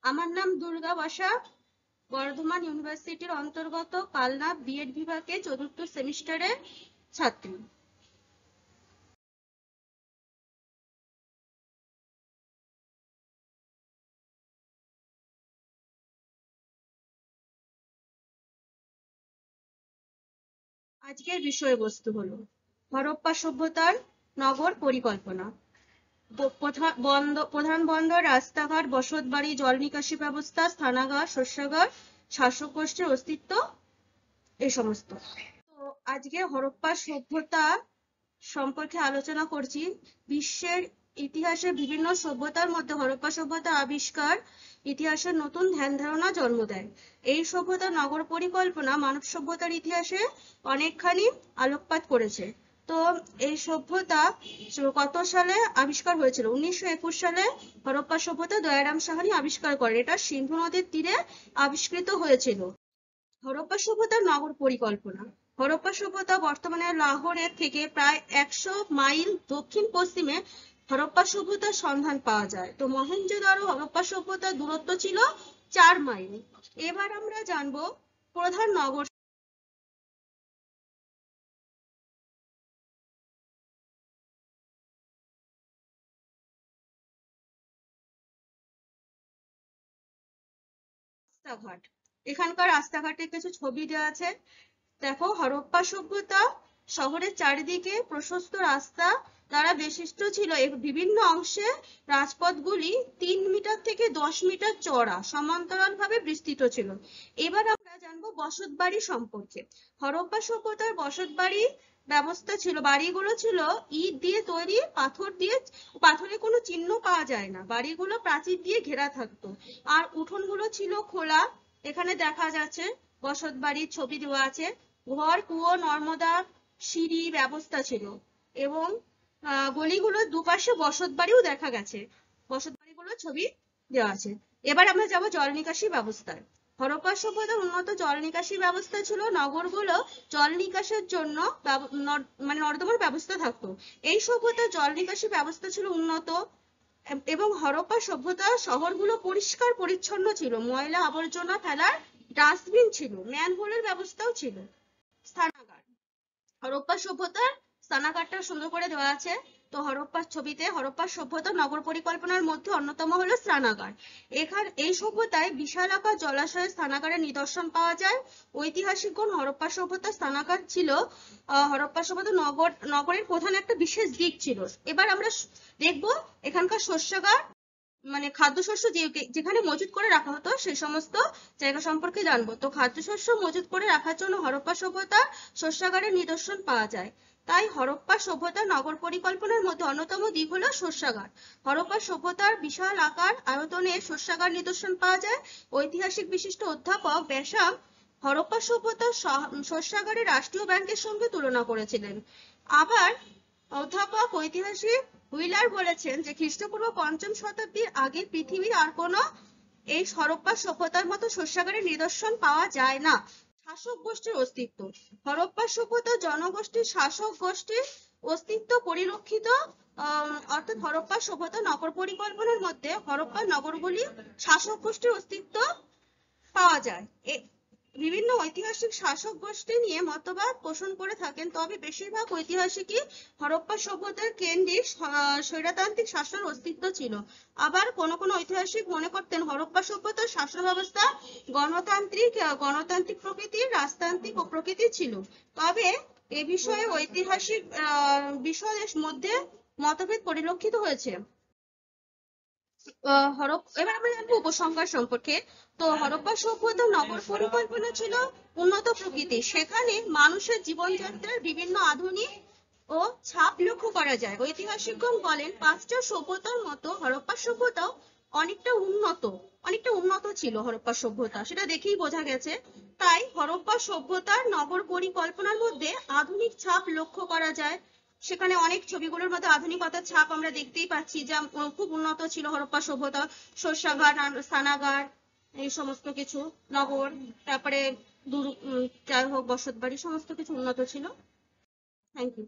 আমার নাম দুর্গা বসা, বর্ধমান ইউনিভার্সিটির অন্তর্গত কালনা বিএড বিভাগে ৪র্থ সেমিস্টারের ছাত্রী। আজকের বিষয়বস্তু হলো হরপ্পা সভ্যতার নগর পরিকল্পনা। প্রধান বন্দর, রাস্তাঘাট, বসতবাড়ি, জল নিকাশি ব্যবস্থা, স্নানাগার, শস্যাগার, শাসক গোষ্ঠীর অস্তিত্ব, এই সমস্ত। তো আজকে হরপ্পা সভ্যতা সম্পর্কে আলোচনা করছি। বিশ্বের ইতিহাসে বিভিন্ন সভ্যতার মধ্যে হরপ্পা সভ্যতার আবিষ্কার ইতিহাসের নতুন ধ্যান ধারণা জন্ম দেয়। এই সভ্যতার নগর পরিকল্পনা মানব সভ্যতার ইতিহাসে অনেকখানি আলোকপাত করেছে। তো এই সভ্যতা কত সালে আবিষ্কার হয়েছিল? 1921 সালে হরপ্পা সভ্যতা দয়ারাম সাহানি আবিষ্কার করেন। এটা সিন্ধু নদীর তীরে আবিষ্কৃত হয়েছিল। হরপ্পা সভ্যতার নগর পরিকল্পনা। হরপ্পা সভ্যতা বর্তমানে লাহোরের থেকে প্রায় 100 মাইল দক্ষিণ পশ্চিমে হরপ্পা সভ্যতার সন্ধান পাওয়া যায়। তো মহেঞ্জোদারো হরপ্পা সভ্যতার দূরত্ব ছিল 4 মাইল। এবার আমরা জানবো প্রধান নগর। রাস্তাঘাট, এখানকার রাস্তাঘাটের কিছু ছবি দেওয়া আছে। দেখো, হরপ্পা সভ্যতা শহরের চারিদিকে প্রশস্ত রাস্তা দ্বারা বেষ্টিত ছিল। বিভিন্ন অংশে রাজপথগুলি 3 মিটার থেকে 10 মিটার চওড়া সমান্তরালভাবে বিস্তৃত ছিল। এবার আমরা জানবো বসতবাড়ি সম্পর্কে। হরপ্পা সভ্যতার বসতবাড়ি ব্যবস্থা ছিল, বাড়িগুলো ছিল ইট দিয়ে তৈরি, পাথরে কোনো চিহ্ন পাওয়া যায় না। বাড়িগুলো প্রাচীর দিয়ে ঘেরা থাকতো, আর উঠোনগুলো ছিল খোলা। এখানে দেখা যাচ্ছে বসত বাড়ির ছবি দেওয়া আছে। ঘর, কুয়ো, নর্মদা, সিঁড়ি ব্যবস্থা ছিল, এবং গলিগুলোর দুপাশে বসত বাড়িও দেখা গেছে। বসত বাড়িগুলোর ছবি দেওয়া আছে। এবার আমরা যাবো জল নিকাশি ব্যবস্থায়। হরপ্পা সভ্যতার উন্নত জল নিকাশি ব্যবস্থা ছিল। নগরগুলো জল নিকাশের জন্য মানে নর্দমার ব্যবস্থা থাকতো। এই সভ্যতার জল নিকাশি ব্যবস্থা ছিল উন্নত, এবং হরপ্পা সভ্যতার শহরগুলো পরিষ্কার পরিচ্ছন্ন ছিল। ময়লা আবর্জনা ফেলার ডাস্টবিন ছিল, ম্যানহোলের ব্যবস্থাও ছিল। স্নানাগার, হরপ্পা সভ্যতার স্নানাগারটা সুন্দর করে দেওয়া আছে। তো হরপ্পার ছবিতে হরপ্পা সভ্যতার নগর পরিকল্পনার মধ্যে অন্যতম হলো স্নানাগার। এই সভ্যতায় বিশালাকার জলাশয়ের স্নানাগারের নিদর্শন পাওয়া যায়। ঐতিহাসিকগণ হরপ্পা সভ্যতার স্নানাগার ছিল হরপ্পা সভ্যতার নগরের প্রধান একটা বিশেষ দিক ছিল। এবার আমরা দেখবো এখানকার শস্যাগার, মানে খাদ্যশস্য যেখানে মজুত করে রাখা হতো সেই সমস্ত জায়গা সম্পর্কে জানবো। তো খাদ্যশস্য মজুত করে রাখার জন্য হরপ্পা সভ্যতার শস্যাগারের নিদর্শন পাওয়া যায়। তাই হরপ্পা সভ্যতার নগর পরিকল্পনার মধ্যে অন্যতম দিক হলো শস্যাগার। হরপ্পা সভ্যতার বিশাল আকার আয়তনের শস্যাগার নিদর্শন পাওয়া যায়। ঐতিহাসিক বিশিষ্ট অধ্যাপক ব্যাসাম হরপ্পা সভ্যতার শস্যাগারের রাষ্ট্রীয় ব্যাংকের সঙ্গে তুলনা করেছিলেন। আবার অধ্যাপক ঐতিহাসিক হুইলার বলেছেন যে খ্রিস্টপূর্ব 5ম শতাব্দীর আগে পৃথিবীর আর কোনো এই হরপ্পা সভ্যতার মতো শস্যাগারের নিদর্শন পাওয়া যায় না। শাসক গোষ্ঠীর অস্তিত্ব। হরপ্পা সভ্যতার জনগোষ্ঠীর শাসক গোষ্ঠীর অস্তিত্ব পরিলক্ষিত, অর্থাৎ হরপ্পা সভ্যতা নগর পরিকল্পনার মধ্যে হরপ্পার নগরগুলি শাসক গোষ্ঠীর অস্তিত্ব পাওয়া যায়। বিভিন্ন ঐতিহাসিক শাসক গোষ্ঠী নিয়ে মতবাদ পোষণ করে থাকেন, তবে বেশিরভাগ ঐতিহাসিকই হরপ্পা সভ্যতার কেন্দ্রিক স্বৈরতান্ত্রিক শাসনের অস্তিত্ব ছিল। আবার কোনো কোনো ঐতিহাসিক মনে করতেন হরপ্পা সভ্যতার শাসন ব্যবস্থা গণতান্ত্রিক প্রকৃতির, রাজতান্ত্রিক ও প্রকৃতির ছিল। তবে এ বিষয়ে ঐতিহাসিক বিষয়ের মধ্যে মতভেদ পরিলক্ষিত হয়েছে। এবার আমরা জানবো উপসংহার সম্পর্কে। তো হরপ্পা সভ্যতার নগর পরিকল্পনা ছিল উন্নত প্রকৃতি। সেখানে মানুষের জীবনযাত্রার বিভিন্ন আধুনিক ও ছাপ লক্ষ্য করা যায়। ঐতিহাসিকগণ বলেন পাশ্চাত্য সভ্যতার মতো হরপ্পা সভ্যতাও অনেকটা উন্নত ছিল। হরপ্পা সভ্যতা সেটা দেখেই বোঝা গেছে। তাই হরপ্পা সভ্যতার নগর পরিকল্পনার মধ্যে আধুনিক ছাপ লক্ষ্য করা যায়। সেখানে অনেক ছবিগুলোর মধ্যে আধুনিকতার ছাপ আমরা দেখতেই পাচ্ছি, যা খুব উন্নত ছিল হরপ্পা সভ্যতা। শস্যাগার, স্নানাগার, এই সমস্ত কিছু নগর, তারপরে যাই হোক বসত বাড়ি, সমস্ত কিছু উন্নত ছিল। Thank you.